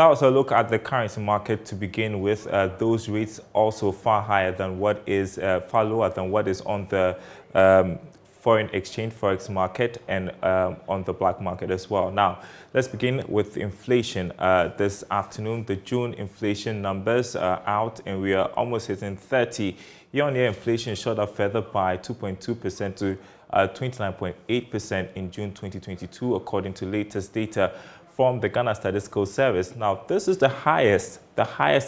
And that was a look at the currency market to begin with. Those rates also far higher than what is, far lower than what is on the foreign exchange forex market and on the black market as well. Now, let's begin with inflation. This afternoon, the June inflation numbers are out, and we are almost hitting 30. Year-on-year inflation shot up further by 2.2% to 29.8% in June 2022, according to latest data from the Ghana Statistical Service. Now, this is the highest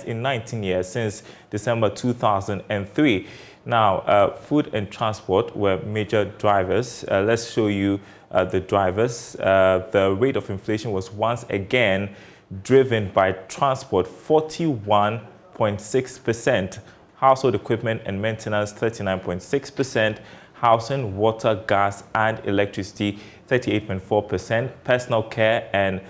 in 19 years since December 2003. Now, food and transport were major drivers. Let's show you the drivers. The rate of inflation was once again driven by transport, 41.6%. Household equipment and maintenance, 39.6%. Housing, water, gas, and electricity, 38.4%. Personal care and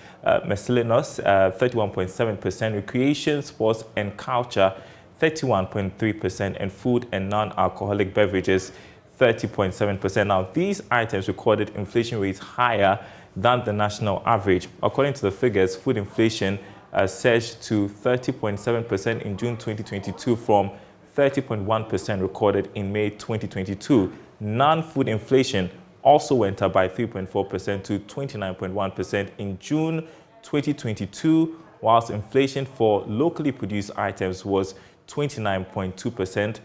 miscellaneous, 31.7%. Recreation, sports, and culture, 31.3%, and food and non-alcoholic beverages, 30.7%. Now, these items recorded inflation rates higher than the national average. According to the figures, food inflation surged to 30.7% in June 2022 from 30.1% recorded in May 2022. Non-food inflation also went up by 3.4% to 29.1% in June 2022, whilst inflation for locally produced items was 29.2%.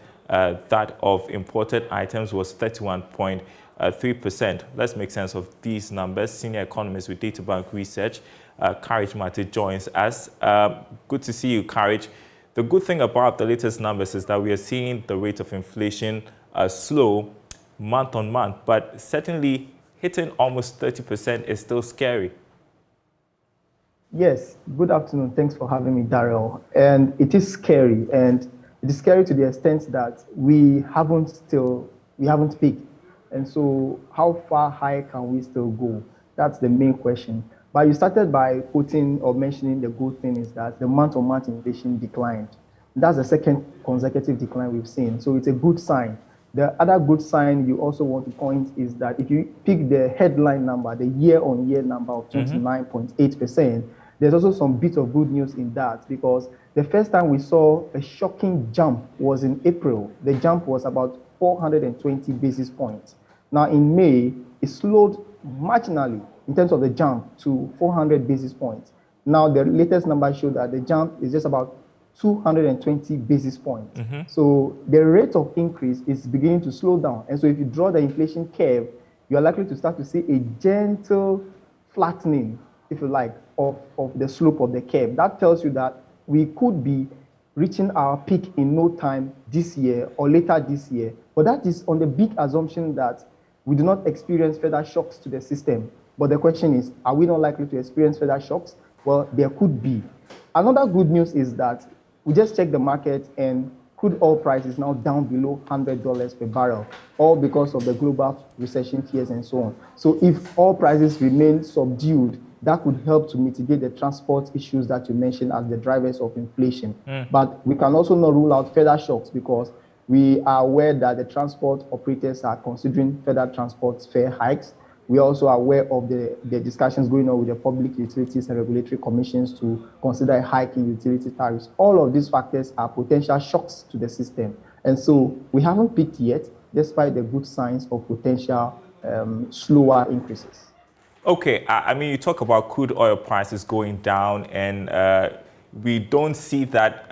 That of imported items was 31.3%. Let's make sense of these numbers. Senior economist with Data Bank Research, Courage Mate, joins us. Good to see you, Courage. The good thing about the latest numbers is that we are seeing the rate of inflation slow month on month, but certainly hitting almost 30% is still scary. Yes, good afternoon. Thanks for having me, Daryl. And it is scary, and it is scary to the extent that we haven't peaked. And so how far high can we still go? That's the main question. But you started by quoting or mentioning the good thing is that the month-on-month inflation declined. That's the second consecutive decline we've seen. So it's a good sign. The other good sign you also want to point is that if you pick the headline number, the year-on-year number of 29.8%, there's also some bit of good news in that, because the first time we saw a shocking jump was in April. The jump was about 420 basis points. Now in May, it slowed marginally in terms of the jump to 400 basis points. Now the latest number showed that the jump is just about 220 basis points. So the rate of increase is beginning to slow down. And so if you draw the inflation curve, you're likely to start to see a gentle flattening, if you like, of the slope of the curve. That tells you that we could be reaching our peak in no time this year or later this year. But that is on the big assumption that we do not experience further shocks to the system. But the question is, are we not likely to experience further shocks? Well, there could be. Another good news is that we just checked the market, and crude oil price is now down below $100 per barrel, all because of the global recession fears and so on. So if oil prices remain subdued, that could help to mitigate the transport issues that you mentioned as the drivers of inflation. But we can also not rule out further shocks, because we are aware that the transport operators are considering further transport fare hikes. We are also aware of the discussions going on with the public utilities and regulatory commissions to consider a hike in utility tariffs. All of these factors are potential shocks to the system. And so we haven't peaked yet, despite the good signs of potential slower increases. Okay, I mean, you talk about crude oil prices going down, and we don't see that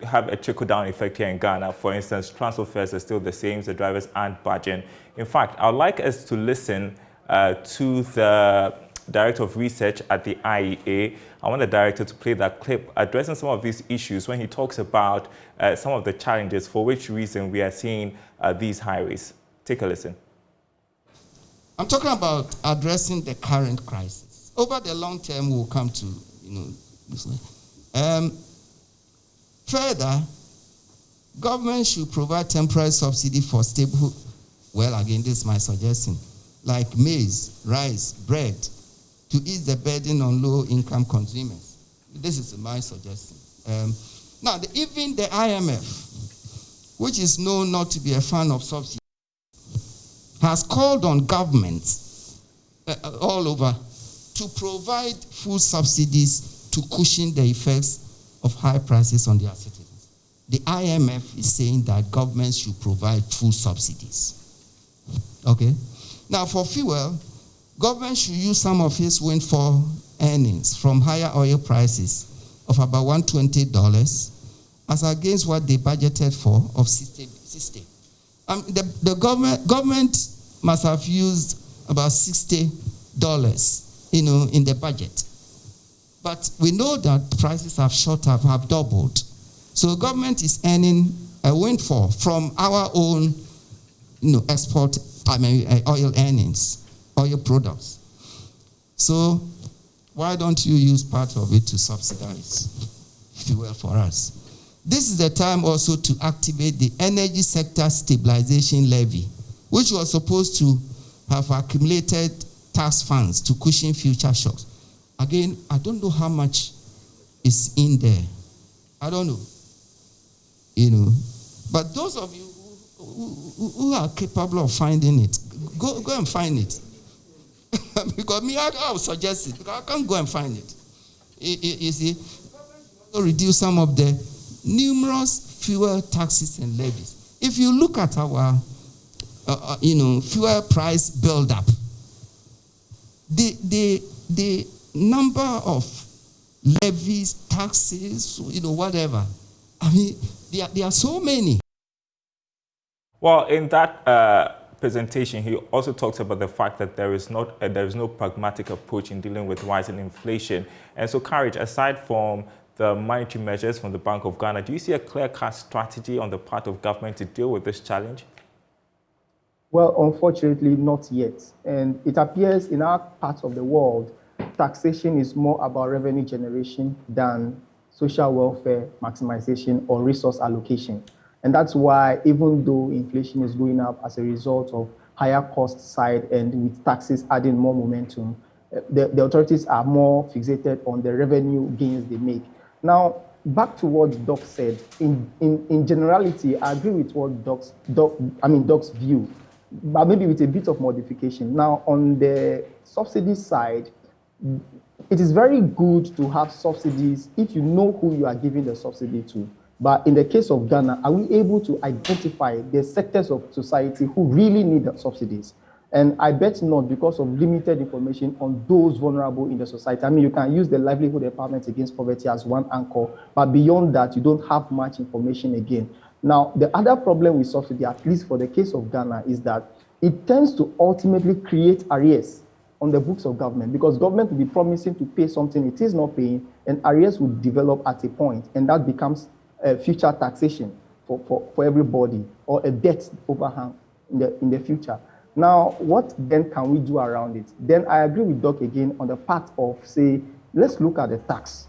have a trickle-down effect here in Ghana. For instance, transport fares are still the same, the drivers aren't budging. In fact, I'd like us to listen to the Director of Research at the IEA. I want the director to play that clip addressing some of these issues when he talks about some of the challenges for which reason we are seeing these high rates. Take a listen. I'm talking about addressing the current crisis. Over the long term, we'll come to, this way. Further, government should provide temporary subsidy for stable, well, again, this is my suggestion, like maize, rice, bread, to ease the burden on low-income consumers. This is my suggestion. Now, even the IMF, which is known not to be a fan of subsidy, has called on governments all over to provide food subsidies to cushion the effects of high prices on their citizens. The IMF is saying that governments should provide full subsidies. Okay? Now, for fuel, government should use some of its windfall earnings from higher oil prices of about $120 as against what they budgeted for of 60. The government must have used about $60, in the budget. But we know that prices have shot up, have doubled. So government is earning a windfall from our own, oil earnings, oil products. So why don't you use part of it to subsidize fuel for us? This is the time also to activate the Energy Sector Stabilization Levy, which was supposed to have accumulated tax funds to cushion future shocks. Again, I don't know how much is in there. I don't know. But those of you who are capable of finding it, go and find it. Because me, I will suggest it, because I can't go and find it. You see, reduce some of the numerous fuel taxes and levies. If you look at our, fuel price build-up, the number of levies, taxes, whatever. I mean, there are so many. Well, in that presentation, he also talks about the fact that there is no pragmatic approach in dealing with rising inflation. And so, Courage, aside from the monetary measures from the Bank of Ghana, do you see a clear-cut strategy on the part of government to deal with this challenge? Well, unfortunately, not yet. And it appears in our part of the world, taxation is more about revenue generation than social welfare maximization or resource allocation. And that's why, even though inflation is going up as a result of higher cost side and with taxes adding more momentum, the authorities are more fixated on the revenue gains they make. Now, back to what Doc said, in generality, I agree with what Doc's view, but maybe with a bit of modification. Now, on the subsidy side, it is very good to have subsidies if you know who you are giving the subsidy to. But in the case of Ghana, are we able to identify the sectors of society who really need the subsidies? And I bet not, because of limited information on those vulnerable in the society. I mean, you can use the Livelihood Empowerment Against Poverty as one anchor, but beyond that, you don't have much information again. Now, the other problem with subsidy, at least for the case of Ghana, is that it tends to ultimately create arrears on the books of government, because government will be promising to pay something it is not paying, and arrears will develop at a point, and that becomes future taxation for everybody, or a debt overhang in the future. Now, what then can we do around it? Then I agree with Doc again on the part of, say, let's look at the tax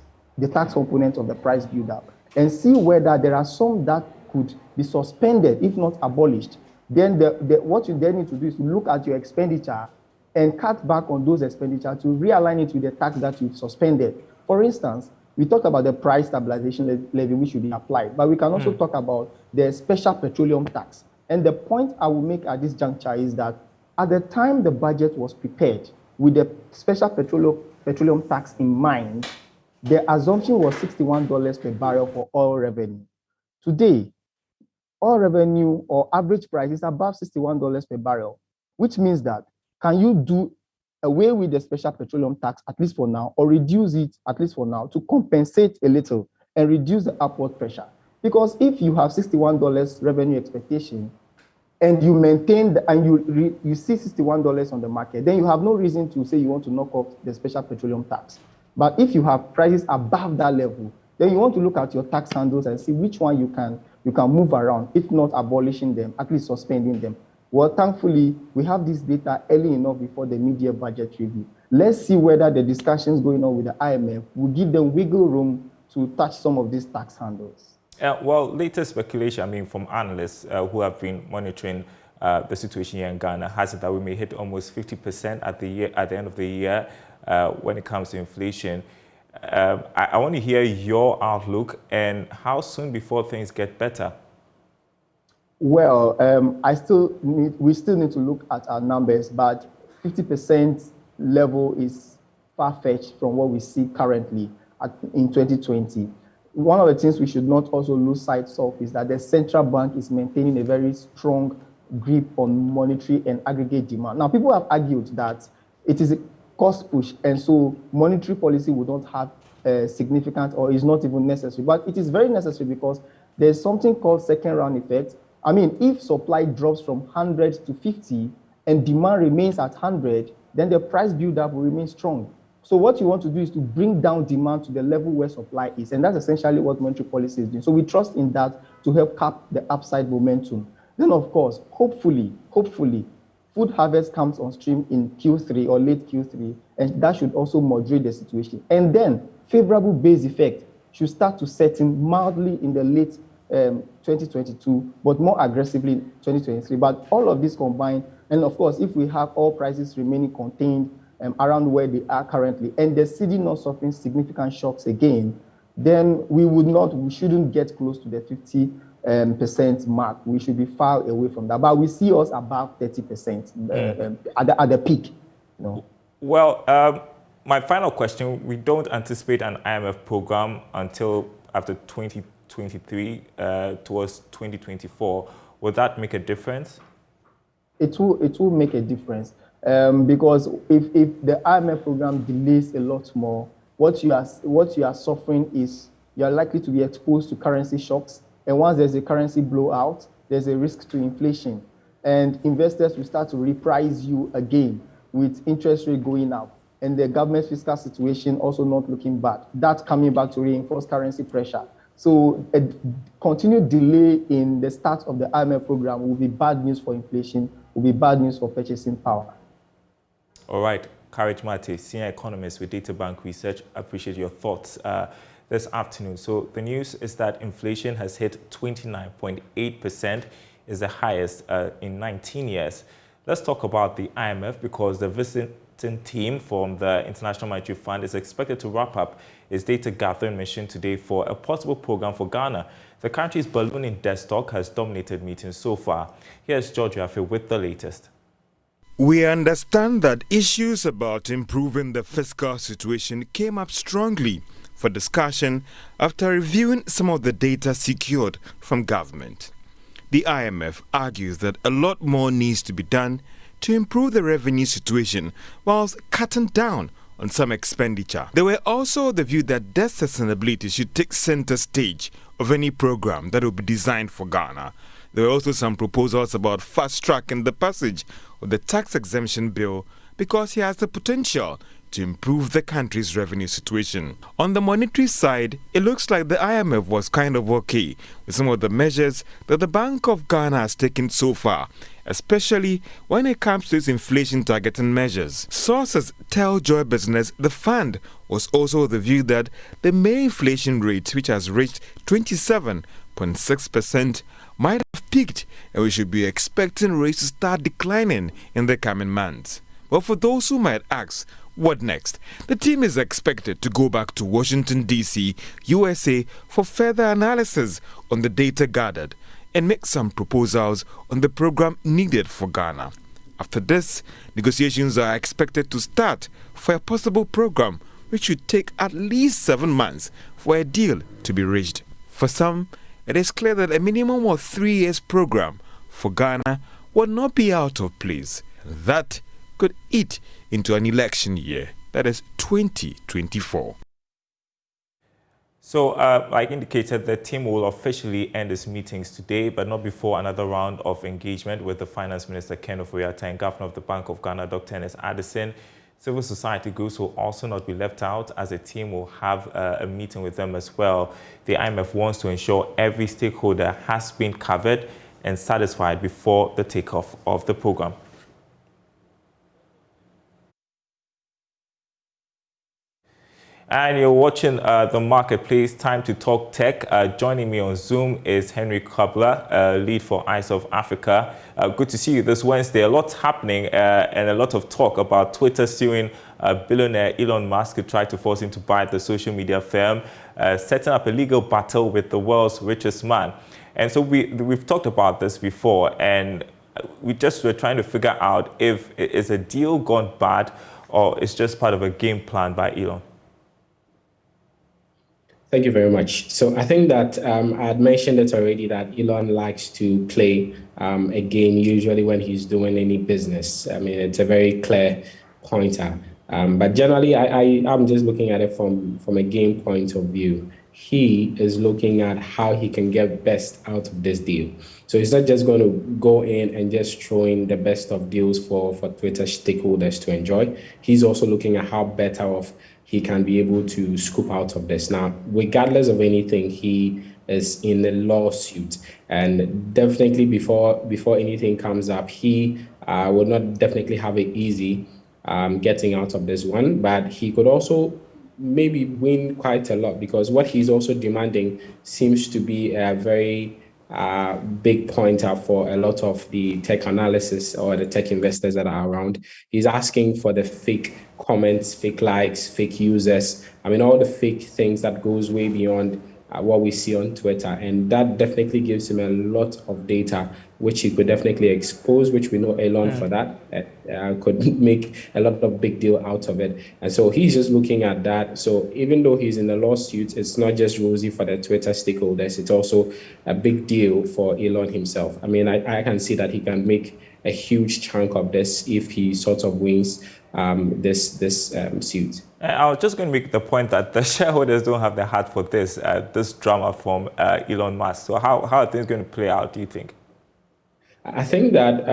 component of the price build-up, and see whether there are some that could be suspended, if not abolished. Then what you then need to do is to look at your expenditure and cut back on those expenditures to realign it with the tax that you've suspended. For instance, we talked about the price stabilization levy which should be applied, but we can also talk about the special petroleum tax. And the point I will make at this juncture is that at the time the budget was prepared with the special petroleum tax in mind, the assumption was $61 per barrel for oil revenue. Today, oil revenue or average price is above $61 per barrel, which means that can you do away with the special petroleum tax, at least for now, or reduce it, at least for now, to compensate a little and reduce the upward pressure? Because if you have $61 revenue expectation and you maintain and you see $61 on the market, then you have no reason to say you want to knock off the special petroleum tax. But if you have prices above that level, then you want to look at your tax handles and see which one you can move around, if not abolishing them, at least suspending them. Well, thankfully, we have this data early enough before the mid-year budget review. Let's see whether the discussions going on with the IMF will give them wiggle room to touch some of these tax handles. Well, latest speculation, from analysts who have been monitoring the situation here in Ghana, has it that we may hit almost 50% at the end of the year when it comes to inflation. I want to hear your outlook and how soon before things get better. Well, we still need to look at our numbers, but 50% level is far-fetched from what we see currently. in 2020. One of the things we should not also lose sight of is that the central bank is maintaining a very strong grip on monetary and aggregate demand. Now, people have argued that it is a cost push, and so monetary policy would not have significant or is not even necessary. But it is very necessary because there's something called second round effect. I mean, if supply drops from 100 to 50 and demand remains at 100, then the price build-up will remain strong. So what you want to do is to bring down demand to the level where supply is, and that's essentially what monetary policy is doing. So we trust in that to help cap the upside momentum. Then, of course, hopefully, food harvest comes on stream in Q3 or late Q3, and that should also moderate the situation. And then favorable base effect should start to set in mildly in the late 2022, but more aggressively in 2023. But all of this combined, and of course, if we have all prices remaining contained around where they are currently, and the cedi not suffering significant shocks again, then we shouldn't get close to the 50% mark. We should be far away from that. But we see us above 30% at the peak. You know. Well, my final question, we don't anticipate an IMF program until after 2023, towards 2024. Will that make a difference? It will make a difference. Because if the IMF program delays a lot more, what you are suffering is you are likely to be exposed to currency shocks. And once there's a currency blowout, there's a risk to inflation. And investors will start to reprice you again with interest rate going up and the government's fiscal situation also not looking bad. That's coming back to reinforce currency pressure. So a continued delay in the start of the IMF program will be bad news for inflation, will be bad news for purchasing power. All right. Courage Mate, senior economist with Data Bank Research. I appreciate your thoughts this afternoon. So the news is that inflation has hit 29.8%, is the highest in 19 years. Let's talk about the IMF because the visiting team from the International Monetary Fund is expected to wrap up its data gathering mission today for a possible program for Ghana. The country's ballooning debt stock has dominated meetings so far. Here's George Rafi with the latest. We understand that issues about improving the fiscal situation came up strongly for discussion after reviewing some of the data secured from government. The IMF argues that a lot more needs to be done to improve the revenue situation whilst cutting down on some expenditure. There were also the view that debt sustainability should take center stage of any program that will be designed for Ghana. There were also some proposals about fast-tracking the passage of the tax exemption bill because it has the potential to improve the country's revenue situation. On the monetary side, it looks like the IMF was kind of okay with some of the measures that the Bank of Ghana has taken so far, especially when it comes to its inflation targeting measures. Sources tell Joy Business the fund was also of the view that the May inflation rate, which has reached 27.6%, might have peaked and we should be expecting rates to start declining in the coming months. But for those who might ask, what next? The team is expected to go back to Washington, D.C., USA for further analysis on the data gathered and make some proposals on the program needed for Ghana. After this, negotiations are expected to start for a possible program which should take at least 7 months for a deal to be reached. For some, it is clear that a minimum of 3 years program for Ghana would not be out of place. That could eat into an election year, that is 2024. So, like indicated, the team will officially end its meetings today, but not before another round of engagement with the Finance Minister, Ken Ofori-Atta, and Governor of the Bank of Ghana, Dr. Ernest Addison. Civil society groups will also not be left out, as the team will have a meeting with them as well. The IMF wants to ensure every stakeholder has been covered and satisfied before the takeoff of the program. And you're watching The Marketplace, time to talk tech. Joining me on Zoom is Henry Kabla, lead for Eyes of Africa. Good to see you this Wednesday. A lot's happening and a lot of talk about Twitter suing billionaire Elon Musk, who tried to force him to buy the social media firm, setting up a legal battle with the world's richest man. And so we've talked about this before, and we just were trying to figure out if it's a deal gone bad or it's just part of a game plan by Elon. Thank you very much. So I think that I had mentioned it already that Elon likes to play a game usually when he's doing any business. I mean, it's a very clear pointer. But generally, I'm just looking at it from a game point of view. He is looking at how he can get best out of this deal. So he's not just going to go in and just throw in the best of deals for Twitter stakeholders to enjoy. He's also looking at how better off he can be able to scoop out of this. Now, regardless of anything, he is in a lawsuit, and definitely before anything comes up, he will not definitely have it easy getting out of this one, but he could also maybe win quite a lot, because what he's also demanding seems to be a very big pointer for a lot of the tech analysis or the tech investors that are around. He's asking for the fake comments, fake likes, fake users. I mean, all the fake things that goes way beyond what we see on Twitter. And that definitely gives him a lot of data, which he could definitely expose, which we know Elon for that, could make a lot of big deal out of it. And so he's just looking at that. So even though he's in a lawsuit, it's not just rosy for the Twitter stakeholders, it's also a big deal for Elon himself. I mean, I can see that he can make a huge chunk of this if he sort of wins this suit. I was just going to make the point that the shareholders don't have the heart for this drama from Elon Musk. So how are things going to play out, do you think? I think that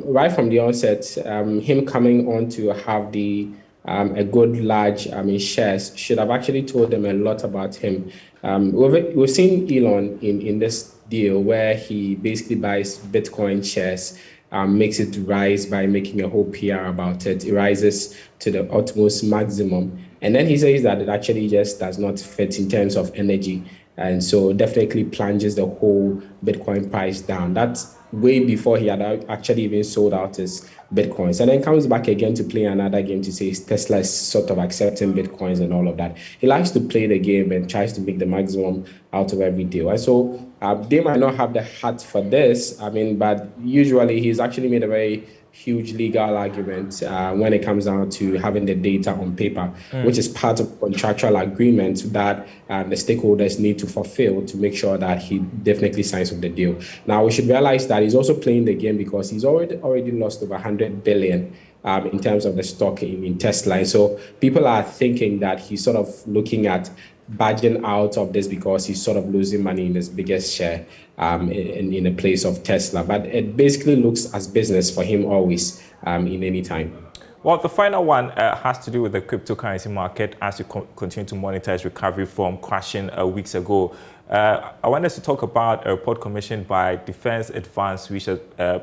right from the onset, him coming on to have a good large shares should have actually told them a lot about him. We've seen Elon in this deal where he basically buys Bitcoin shares, makes it rise by making a whole PR about it. It rises to the utmost maximum. And then he says that it actually just does not fit in terms of energy. And so definitely plunges the whole Bitcoin price down. That's way before he had actually even sold out his Bitcoins. And then comes back again to play another game to say Tesla is sort of accepting Bitcoins and all of that. He likes to play the game and tries to make the maximum out of every deal. And so they might not have the heart for this, but usually he's actually made a very huge legal argument when it comes down to having the data on paper, which is part of contractual agreement that the stakeholders need to fulfill to make sure that he definitely signs with the deal. Now, we should realize that he's also playing the game because he's already lost over 100 billion in terms of the stock in Tesla. And so people are thinking that he's sort of looking at badging out of this because he's sort of losing money in his biggest share in a place of Tesla. But it basically looks as business for him always in any time. Well, the final one has to do with the cryptocurrency market as we continue to monitor its recovery from crashing weeks ago. I want us to talk about a report commissioned by Defense Advanced Research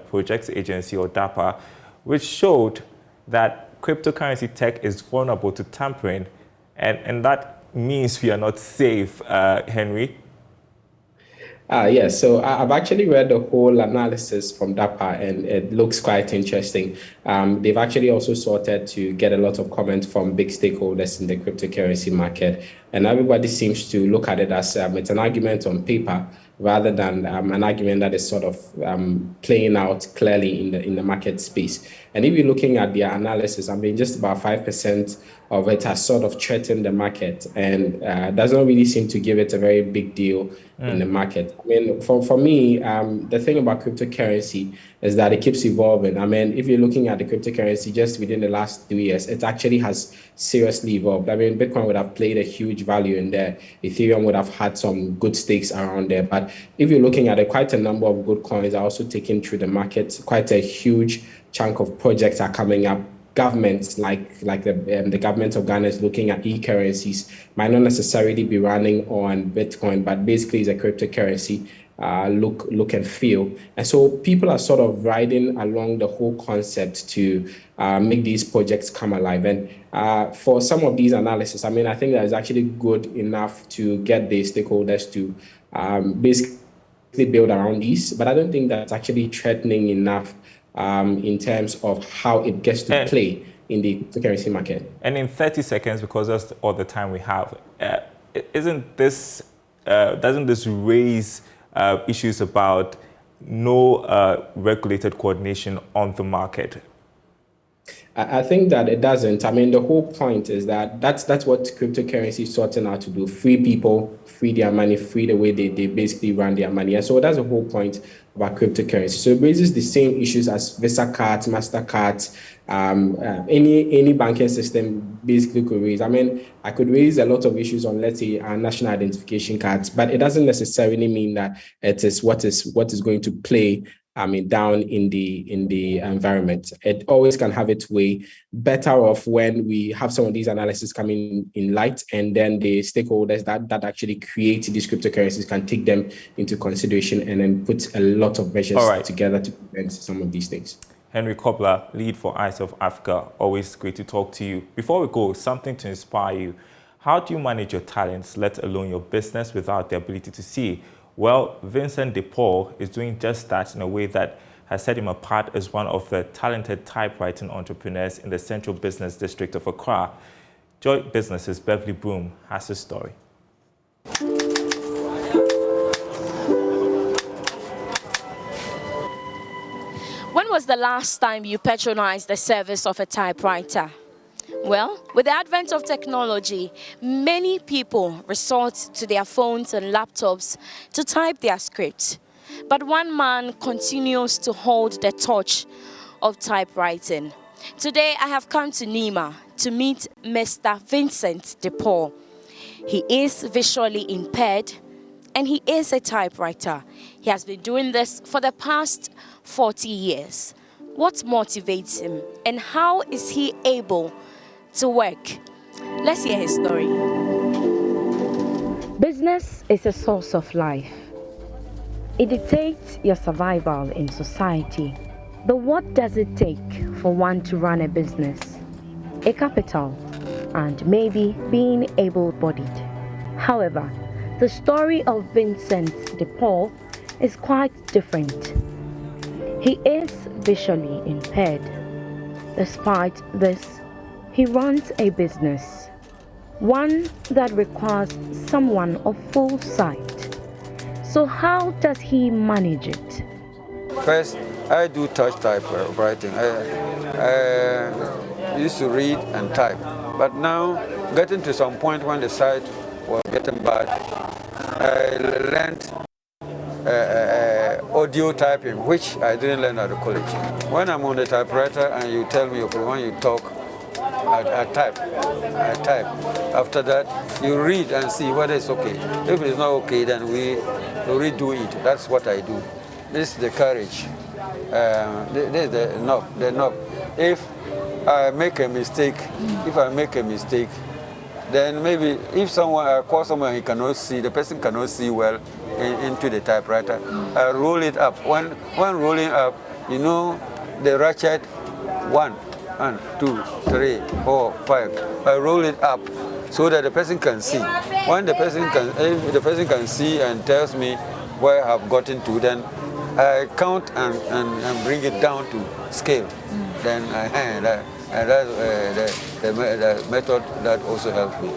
Projects Agency, or DARPA, which showed that cryptocurrency tech is vulnerable to tampering, and that means we are not safe, Henry. Yes, so I've actually read the whole analysis from DARPA, and it looks quite interesting. They've actually also sorted to get a lot of comments from big stakeholders in the cryptocurrency market, and everybody seems to look at it as it's an argument on paper rather than an argument that is sort of playing out clearly in the market space. And if you're looking at their analysis, just about 5% of it has sort of threatened the market, and does not really seem to give it a very big deal in the market. For me, the thing about cryptocurrency is that it keeps evolving. If you're looking at the cryptocurrency just within the last 3 years, it actually has seriously evolved. Bitcoin would have played a huge value in there. Ethereum would have had some good stakes around there. But if you're looking at it, quite a number of good coins are also taken through the market. Quite a huge chunk of projects are coming up. Governments like the government of Ghana is looking at e-currencies, might not necessarily be running on Bitcoin, but basically it's a cryptocurrency look and feel. And so people are sort of riding along the whole concept to make these projects come alive. And for some of these analysis, I think that is actually good enough to get the stakeholders to basically build around these, but I don't think that's actually threatening enough in terms of how it gets to play in the cryptocurrency market. And in 30 seconds, because that's all the time we have, doesn't this raise issues about no regulated coordination on the market? I think that it doesn't. I mean, the whole point is that that's what cryptocurrency is sorting out to do: free people, free their money, free the way they basically run their money. And so that's the whole point about cryptocurrency. So it raises the same issues as Visa cards, Mastercards, any banking system basically could raise. I mean, I could raise a lot of issues on, let's say, our national identification cards, but it doesn't necessarily mean that it is what is going to play down in the environment. It always can have its way. Better off when we have some of these analysis coming in light, and then the stakeholders that actually create these cryptocurrencies can take them into consideration and then put a lot of measures together to prevent some of these things. Henry Cobbler, lead for Eyes of Africa. Always great to talk to you. Before we go, something to inspire you. How do you manage your talents, let alone your business, without the ability to see? Well, Vincent De Paul is doing just that in a way that has set him apart as one of the talented typewriting entrepreneurs in the Central Business District of Accra. Joy Business's Beverly Broom has a story. When was the last time you patronized the service of a typewriter? Well, with the advent of technology, many people resort to their phones and laptops to type their scripts. But one man continues to hold the torch of typewriting. Today, I have come to Nima to meet Mr. Vincent De Paul. He is visually impaired and he is a typewriter. He has been doing this for the past 40 years. What motivates him and how is he able to work? Let's hear his story. Business is a source of life. It dictates your survival in society. But what does it take for one to run a business? A capital and maybe being able-bodied. However, the story of Vincent De Paul is quite different. He is visually impaired. Despite this, he runs a business, one that requires someone of full sight. So how does he manage it? First, I do touch typewriting. I used to read and type, but now getting to some point when the sight was getting bad, I learned audio typing, which I didn't learn at the college. When I'm on the typewriter and you tell me, okay, when you talk, I type. After that, you read and see whether it's okay. If it's not okay, then we redo it. That's what I do. This is the courage. This is the knob. If I make a mistake, then maybe if I call someone he cannot see, the person cannot see well into the typewriter, I roll it up. When rolling up, you know the ratchet 1, 2, 3, 4, 5. I roll it up so that the person can see. When if the person can see and tells me where I have gotten to, then I count and bring it down to scale. Then that's the method that also helps me.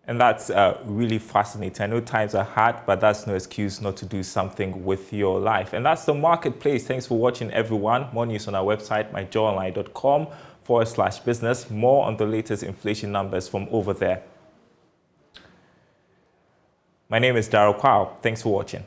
And that's really fascinating. I know times are hard, but that's no excuse not to do something with your life. And that's the marketplace. Thanks for watching, everyone. More news on our website, myjoyonline.com/business. More on the latest inflation numbers from over there. My name is Daryl. Kwawu. Thanks for watching.